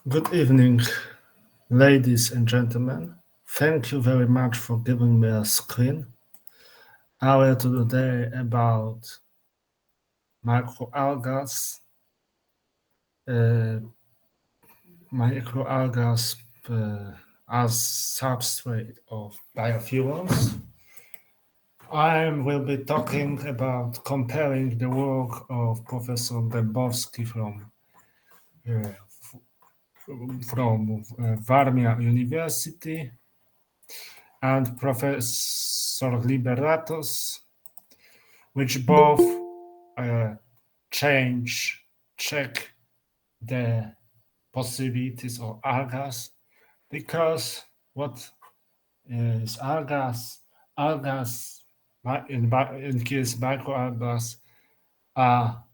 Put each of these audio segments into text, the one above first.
Good evening, ladies and gentlemen. Thank you very much for giving me a screen. I will today about microalgas, uh, microalgas as substrate of biofuels. I will be talking about comparing the work of Professor Dębowski uh, from Warmia University and Professor Liberatos, which both check the possibilities of algas, because what is algas? Algas, in case microalgas, are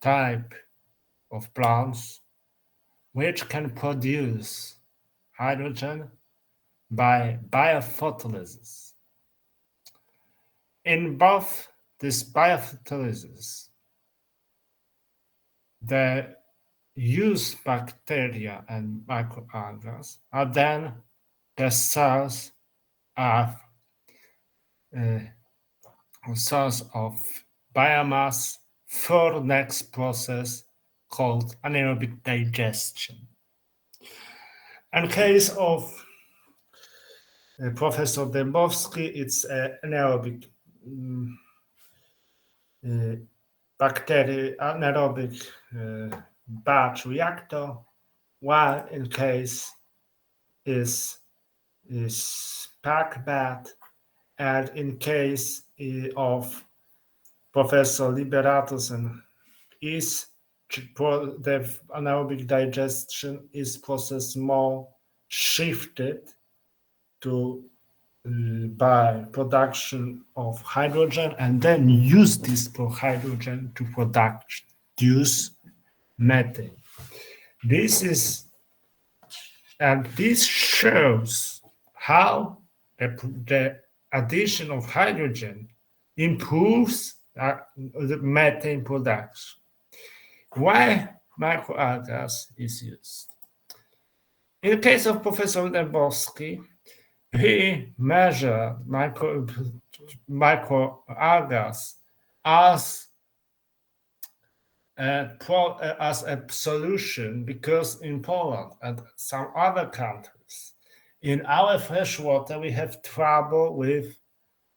type of plants which can produce hydrogen by biophotolysis. In both these biophotolysis, the used bacteria and microalgae are then the source of biomass for next process called anaerobic digestion. In case of Professor Dębowski, it's an anaerobic anaerobic batch reactor, while in case is pack bed, and in case of Professor Liberatus is the anaerobic digestion is process more shifted to by production of hydrogen, and then use this for hydrogen to produce methane. This shows how the addition of hydrogen improves the methane production. Why microalgae is used? In the case of Professor Dębowski, he measured microalgae as a solution, because in Poland and some other countries, in our freshwater we have trouble with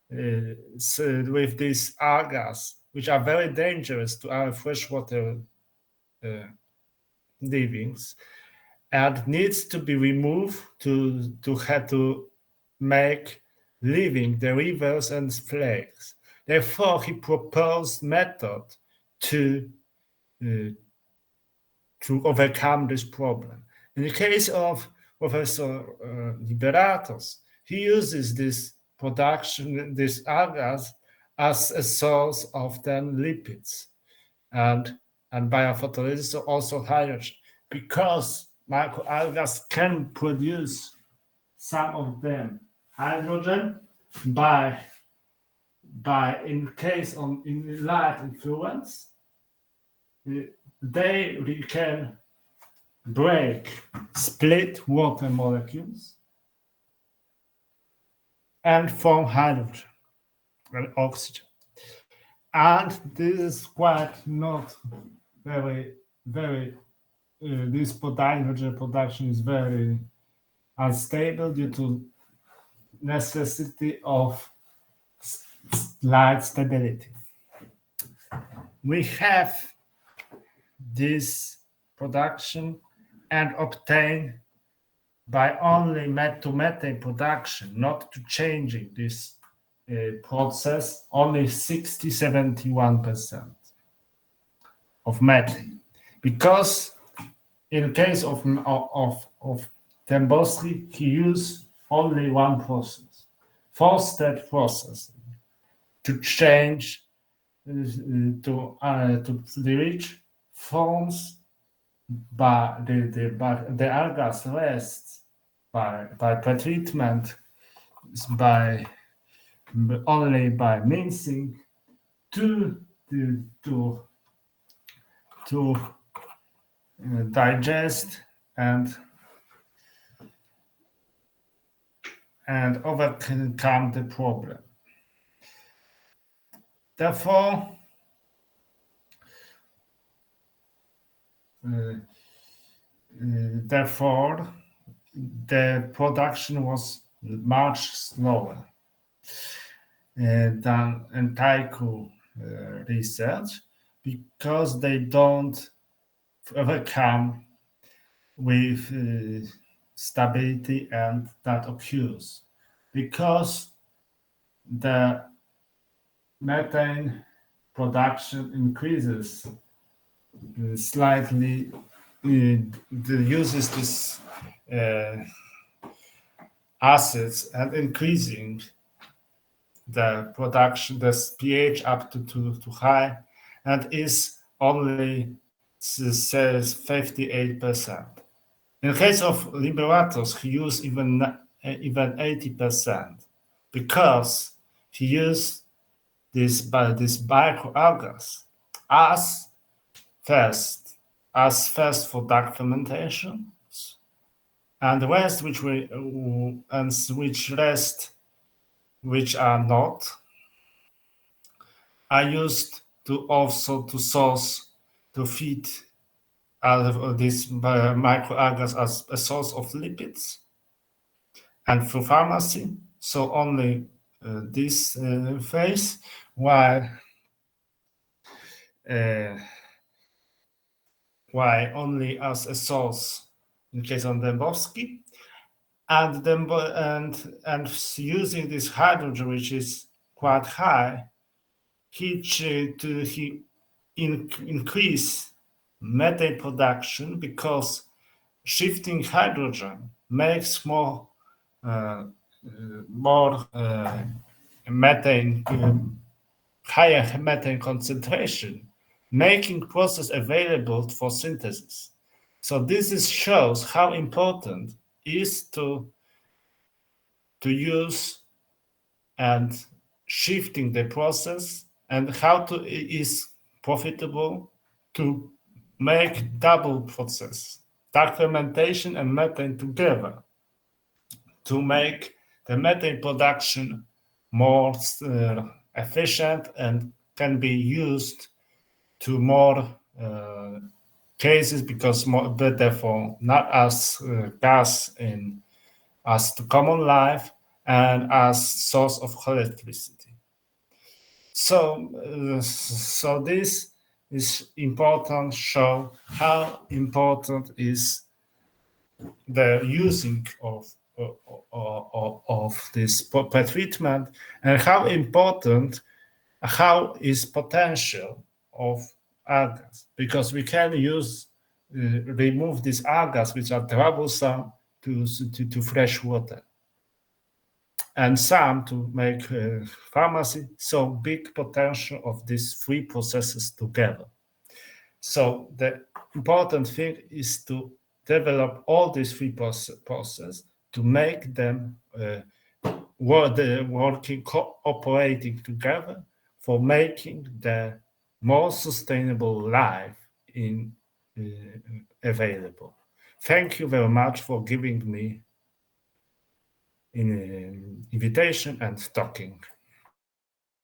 these algae, which are very dangerous to our freshwater livings, and needs to be removed to make living the rivers and lakes. Therefore, he proposed method to overcome this problem. In the case of Professor Liberatos, he uses this algae as a source of then lipids and biophotolysis, also hydrogen, because microalgae can produce some of them hydrogen by in case of light influence, they can split water molecules and form hydrogen and oxygen. And this is quite not very this hydrogen production is very unstable due to necessity of light stability. We have this production and obtain by only methane production, not to changing this process, only 71% of methane, because in case of Dębowski, he used only one process, four-step process, to change to the rich forms by the algae rests by pretreatment, only by mincing to digest and overcome the problem. Therefore, therefore, the production was much slower than Entaiku research because they don't overcome with stability and that occurs because the methane production increases slightly, uses this acids and increasing the production, the pH up to high, and is only says 58%. In case of liberators, he used even 80% because he used this microalgae as first for dark fermentation, and the rest which are not are used to also to source to feed out of these microalgae as a source of lipids and for pharmacy. So only this phase, while why only as a source in case of Dembowski, and then and using this hydrogen, which is quite high, he increase methane production because shifting hydrogen makes more methane, higher methane concentration, making process available for synthesis. So this shows how important is to use and shifting the process, and how to is profitable to make double process, dark fermentation and methane together, to make the methane production more efficient and can be used to more cases because more better for not as gas in as the common life and as source of electricity. So this is important. Show how important is the using of this treatment, and how important, how is potential of algae, because we can use remove these algae which are troublesome to fresh water, and some to make pharmacy. So big potential of these three processes together. So the important thing is to develop all these three processes to make them working, cooperating together for making the more sustainable life in available. Thank you very much for giving me an invitation and talking.